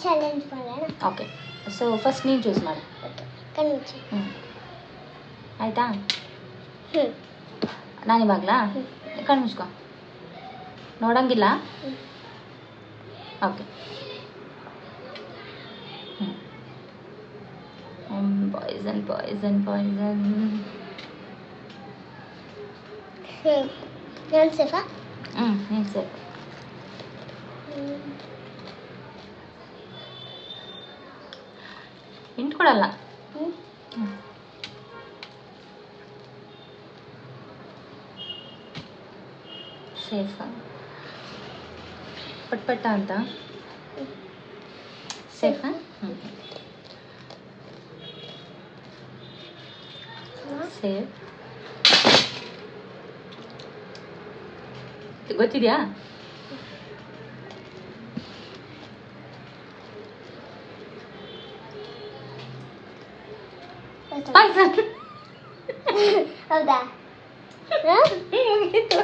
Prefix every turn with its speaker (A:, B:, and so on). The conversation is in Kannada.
A: ಚಾಲೆಂಜ್ ಮಾಡೋಣ.
B: ಓಕೆ, ಸೊ ಫಸ್ಟ್ ನೀನು ಚೂಸ್ ಮಾಡು.
A: ಕಣ್ಮುಚ್ಚಿ.
B: ಆಯಿತಾ? ನಾನು ಇವಾಗಲಾ ಕಣ್ಣು ಮುಚ್ಕೊ, ನೋಡಂಗಿಲ್ಲ. ಓಕೆ. Poison poison poison.
A: ನಾನು ಸೇಫಾ?
B: ನೀನು ಸೇಫ್. ಹಿಂಟ್ ಕೊಡಲ್ಲ. ಸೇಫಾ? ಪಟ್ಪಟ್ಟ ಅಂತ ಸೇಫಾ? ಸೇಫ್. ಗೊತ್ತಿದೆಯಾ? ಪಾಯ್ಸನ್.
A: ಹೌದಾ?
B: ಮುಗೀತು.